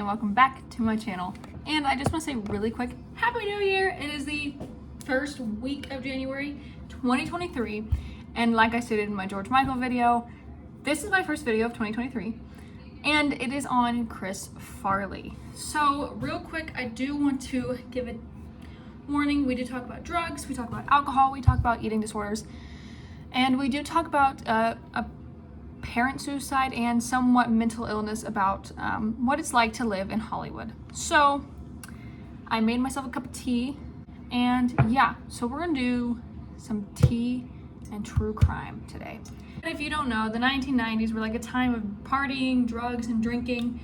welcome back to my channel. And I just want to say really quick, Happy New Year! It is the first week of January 2023, and like I stated in my George Michael video, this is my first video of 2023, and it is on Chris Farley. So real quick, I do want to give a warning. We do talk about drugs, we talk about alcohol, we talk about eating disorders, and we do talk about a parent suicide and somewhat mental illness about what it's like to live in Hollywood. So I made myself a cup of tea, and yeah, so we're gonna do some tea and true crime today. And if you don't know, the 1990s were like a time of partying, drugs, and drinking.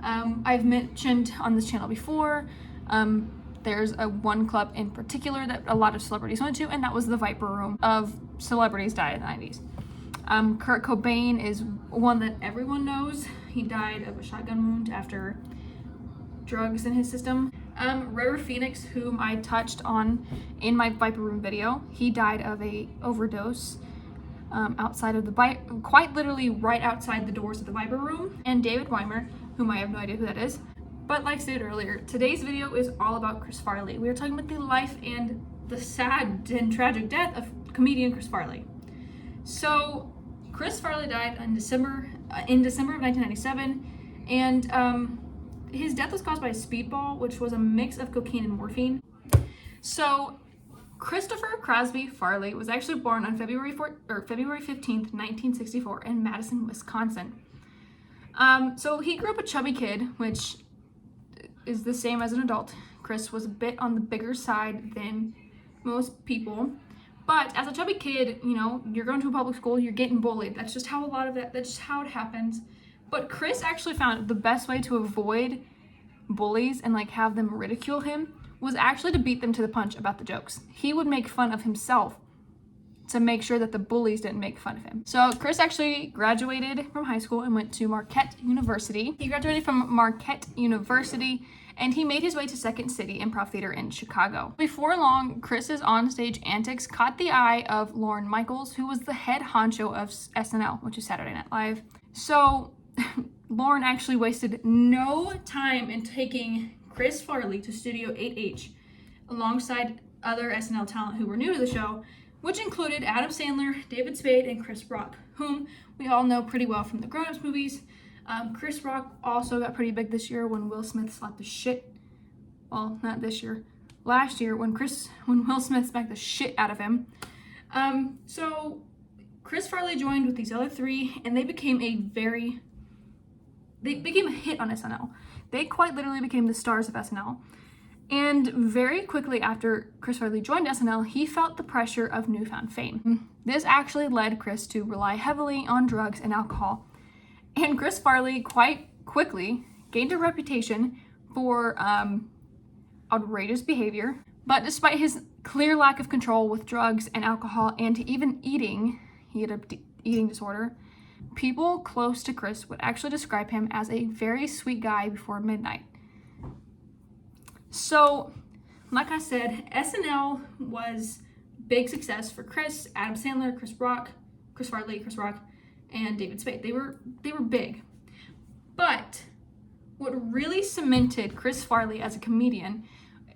I've mentioned on this channel before, there's one club in particular that a lot of celebrities went to, and that was the Viper Room of celebrities died in the 90s. Kurt Cobain is one that everyone knows. He died of a shotgun wound after drugs in his system. River Phoenix, whom I touched on in my Viper Room video, he died of a overdose outside of the quite literally right outside the doors of the Viper Room. And David Weimer, whom I have no idea who that is. But like I said earlier, today's video is all about Chris Farley. We are talking about the life and the sad and tragic death of comedian Chris Farley. So Chris Farley died in December of 1997, and his death was caused by a speedball, which was a mix of cocaine and morphine. So Christopher Crosby Farley was actually born on February 15th, 1964 in Madison, Wisconsin. So he grew up a chubby kid, which is the same as an adult. Chris was a bit on the bigger side than most people. But as a chubby kid, you know, you're going to a public school, you're getting bullied. That's just how that's just how it happens. But Chris actually found the best way to avoid bullies and like have them ridicule him was actually to beat them to the punch about the jokes. He would make fun of himself to make sure that the bullies didn't make fun of him. So Chris actually graduated from high school and went to Marquette University. He graduated from Marquette University, and he made his way to Second City Improv Theater in Chicago. Before long, Chris's onstage antics caught the eye of Lorne Michaels, who was the head honcho of SNL, which is Saturday Night Live. So Lorne actually wasted no time in taking Chris Farley to Studio 8H alongside other SNL talent who were new to the show, which included Adam Sandler, David Spade, and Chris Rock, whom we all know pretty well from the Grown Ups movies. Chris Rock also got pretty big this year when Will Smith slapped the shit, well, not this year, last year when Will Smith smacked the shit out of him. So Chris Farley joined with these other three, and they became a hit on SNL. They quite literally became the stars of SNL. And very quickly after Chris Farley joined SNL, he felt the pressure of newfound fame. This actually led Chris to rely heavily on drugs and alcohol. And Chris Farley quite quickly gained a reputation for outrageous behavior. But despite his clear lack of control with drugs and alcohol and even eating, he had an eating disorder, people close to Chris would actually describe him as a very sweet guy before midnight. So, like I said, SNL was big success for Chris, Adam Sandler, Chris Farley, and David Spade. They were big. But what really cemented Chris Farley as a comedian,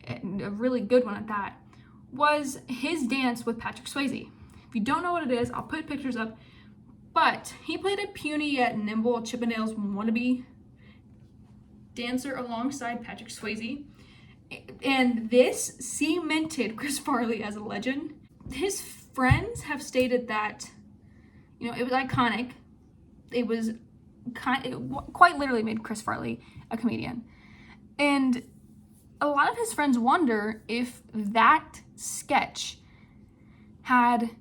and a really good one at that, was his dance with Patrick Swayze. If you don't know what it is, I'll put pictures up. But he played a puny yet nimble Chippendales wannabe dancer alongside Patrick Swayze. And this cemented Chris Farley as a legend. His friends have stated that, you know, it was iconic. It quite literally made Chris Farley a comedian. And a lot of his friends wonder if that sketch had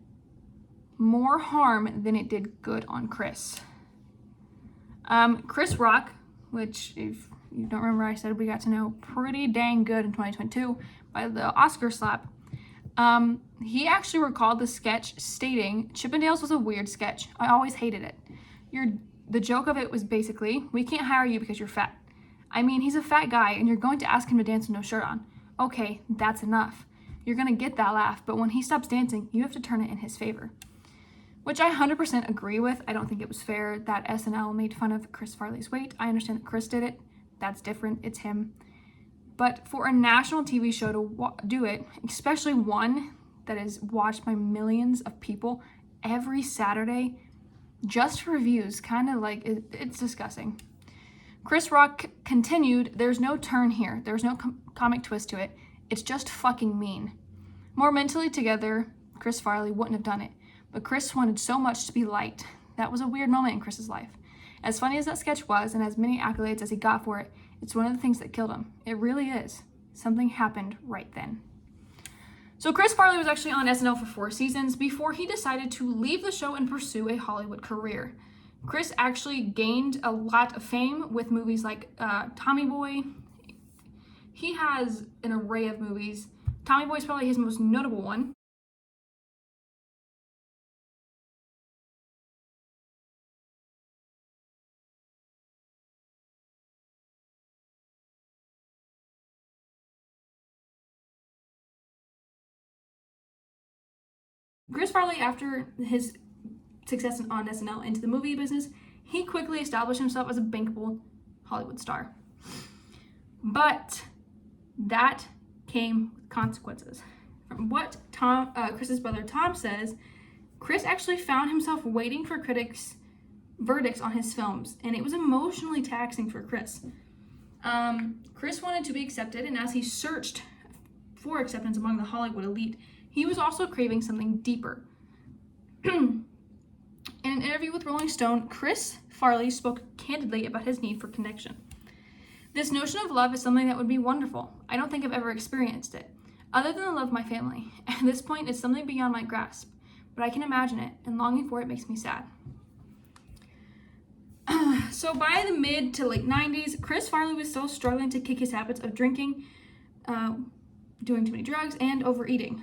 more harm than it did good on Chris. Chris Rock, which if you don't remember, I said we got to know pretty dang good in 2022 by the Oscar slap. He actually recalled the sketch stating, "Chippendales was a weird sketch. I always hated it. The joke of it was basically, we can't hire you because you're fat. I mean, he's a fat guy and you're going to ask him to dance with no shirt on. Okay, that's enough. You're gonna get that laugh, but when he stops dancing, you have to turn it in his favor." Which I 100% agree with. I don't think it was fair that SNL made fun of Chris Farley's weight. I understand that Chris did it, that's different, it's him. But for a national TV show to do it, especially one that is watched by millions of people every Saturday, just for views, kind of like, it's disgusting. Chris Rock continued, there's no turn here. There's no comic twist to it. It's just fucking mean. More mentally together, Chris Farley wouldn't have done it. But Chris wanted so much to be liked. That was a weird moment in Chris's life. As funny as that sketch was, and as many accolades as he got for it, it's one of the things that killed him. It really is. Something happened right then. So Chris Farley was actually on SNL for 4 seasons before he decided to leave the show and pursue a Hollywood career. Chris actually gained a lot of fame with movies like Tommy Boy. He has an array of movies. Tommy Boy is probably his most notable one. Chris Farley, after his success on SNL into the movie business, he quickly established himself as a bankable Hollywood star. But that came with consequences. From what Chris's brother Tom says, Chris actually found himself waiting for critics' verdicts on his films, and it was emotionally taxing for Chris. Chris wanted to be accepted, and as he searched for acceptance among the Hollywood elite, he was also craving something deeper. In an interview with Rolling Stone, Chris Farley spoke candidly about his need for connection. This notion of love is something that would be wonderful. I don't think I've ever experienced it. Other than the love of my family. At this point, it's something beyond my grasp. But I can imagine it, and longing for it makes me sad. So by the mid to late 90s, Chris Farley was still struggling to kick his habits of drinking, doing too many drugs, and overeating.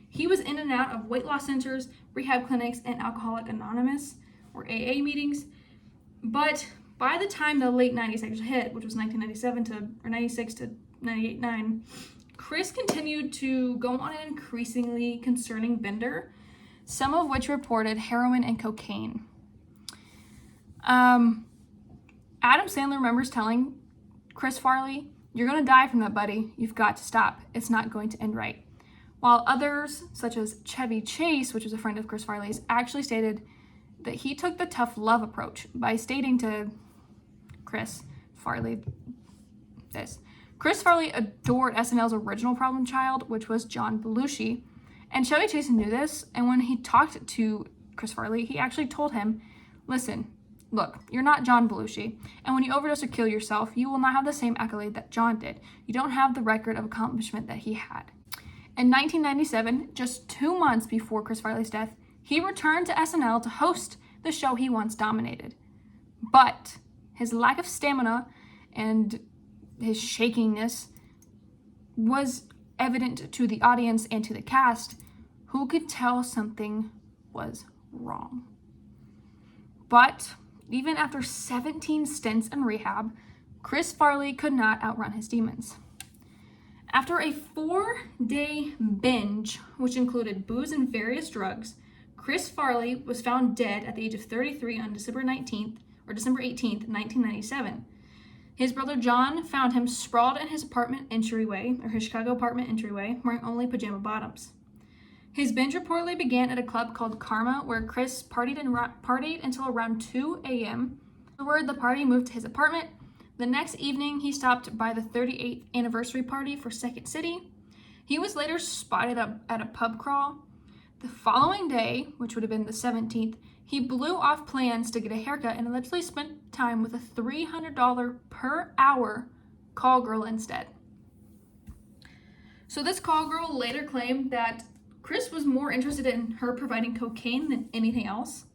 He was in and out of weight loss centers, rehab clinics, and Alcoholics Anonymous, or AA meetings. But by the time the late 90s actually hit, which was 96 to 98-9, Chris continued to go on an increasingly concerning bender, some of which reported heroin and cocaine. Adam Sandler remembers telling Chris Farley, "You're going to die from that, buddy. You've got to stop. It's not going to end right." While others, such as Chevy Chase, which was a friend of Chris Farley's, actually stated that he took the tough love approach by stating to Chris Farley this. Chris Farley adored SNL's original problem child, which was John Belushi, and Chevy Chase knew this, and when he talked to Chris Farley, he actually told him, "Listen, look, you're not John Belushi, and when you overdose or kill yourself, you will not have the same accolade that John did. You don't have the record of accomplishment that he had." In 1997, just 2 months before Chris Farley's death, he returned to SNL to host the show he once dominated. But his lack of stamina and his shakiness was evident to the audience and to the cast, who could tell something was wrong. But even after 17 stints in rehab, Chris Farley could not outrun his demons. After a 4-day binge, which included booze and various drugs, Chris Farley was found dead at the age of 33 on December 18th, 1997. His brother John found him sprawled in his his Chicago apartment entryway, wearing only pajama bottoms. His binge reportedly began at a club called Karma, where Chris partied until around 2 a.m. Afterward, the party moved to his apartment. The next evening, he stopped by the 38th anniversary party for Second City. He was later spotted at a pub crawl. The following day, which would have been the 17th, he blew off plans to get a haircut and allegedly spent time with a $300 per hour call girl instead. So this call girl later claimed that Chris was more interested in her providing cocaine than anything else.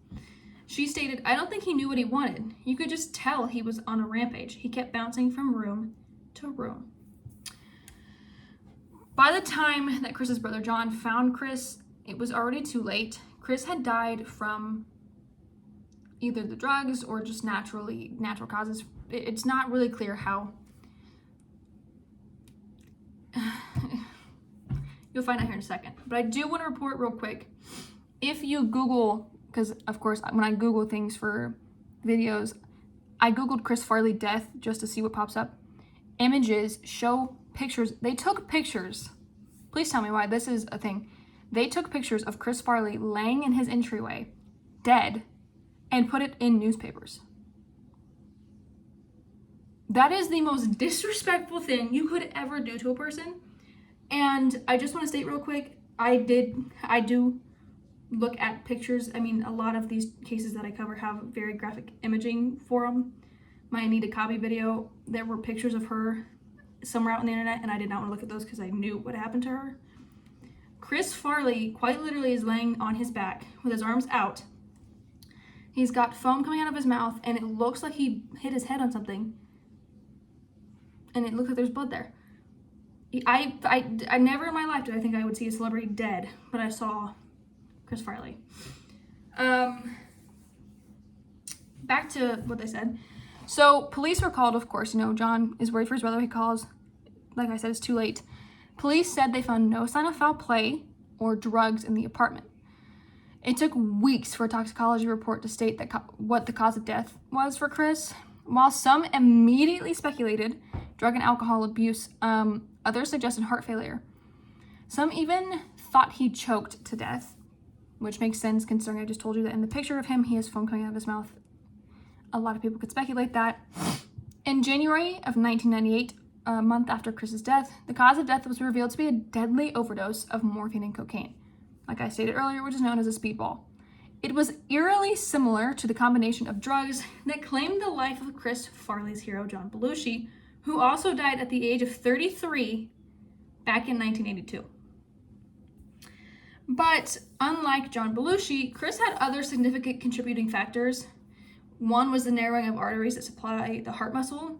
She stated, "I don't think he knew what he wanted. You could just tell he was on a rampage. He kept bouncing from room to room." By the time that Chris's brother John found Chris, it was already too late. Chris had died from either the drugs or just natural causes. It's not really clear how. You'll find out here in a second. But I do want to report real quick. If you Google, because of course when I Google things for videos, I googled Chris Farley death just to see what pops up. Images show pictures. They took pictures. Please tell me why this is a thing. They took pictures of Chris Farley laying in his entryway, dead, and put it in newspapers. That is the most disrespectful thing you could ever do to a person. And I just want to state real quick, I do look at pictures. I mean, a lot of these cases that I cover have very graphic imaging for them. My Anita Cobby video, there were pictures of her somewhere out on the internet, and I did not want to look at those because I knew what happened to her. Chris Farley quite literally is laying on his back with his arms out. He's got foam coming out of his mouth, and it looks like he hit his head on something. And it looks like there's blood there. I never in my life did I think I would see a celebrity dead, but I saw Chris Farley. Back to what they said. So police were called, of course. You know, John is worried for his brother. He calls. Like I said, it's too late. Police said they found no sign of foul play or drugs in the apartment. It took weeks for a toxicology report to state that what the cause of death was for Chris. While some immediately speculated drug and alcohol abuse, others suggested heart failure. Some even thought he choked to death, which makes sense considering I just told you that in the picture of him, he has foam coming out of his mouth. A lot of people could speculate that. In January of 1998, a month after Chris's death, the cause of death was revealed to be a deadly overdose of morphine and cocaine, like I stated earlier, which is known as a speedball. It was eerily similar to the combination of drugs that claimed the life of Chris Farley's hero, John Belushi, who also died at the age of 33 back in 1982. But unlike John Belushi, Chris had other significant contributing factors. One was the narrowing of arteries that supply the heart muscle.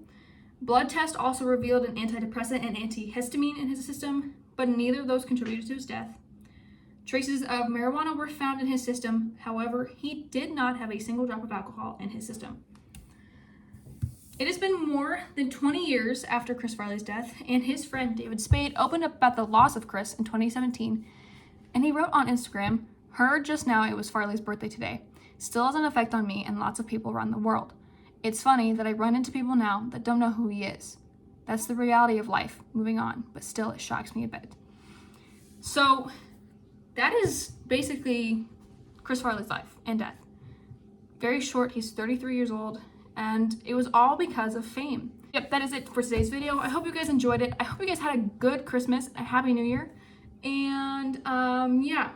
Blood tests also revealed an antidepressant and antihistamine in his system, but neither of those contributed to his death. Traces of marijuana were found in his system. However, he did not have a single drop of alcohol in his system. It has been more than 20 years after Chris Farley's death, and his friend David Spade opened up about the loss of Chris in 2017, and he wrote on Instagram, "Heard just now it was Farley's birthday today. Still has an effect on me and lots of people around the world. It's funny that I run into people now that don't know who he is. That's the reality of life, moving on, but still it shocks me a bit." So that is basically Chris Farley's life and death. Very short, he's 33 years old, and it was all because of fame. Yep, that is it for today's video. I hope you guys enjoyed it. I hope you guys had a good Christmas, a Happy New Year, and yeah.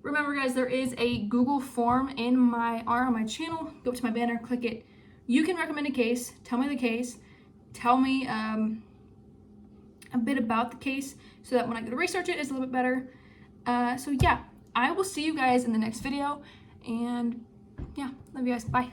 Remember guys, there is a Google form on my channel. Go up to my banner, click it. You can recommend a case, tell me the case, tell me a bit about the case so that when I go to research it, it's a little bit better. So yeah, I will see you guys in the next video, and yeah, love you guys, bye.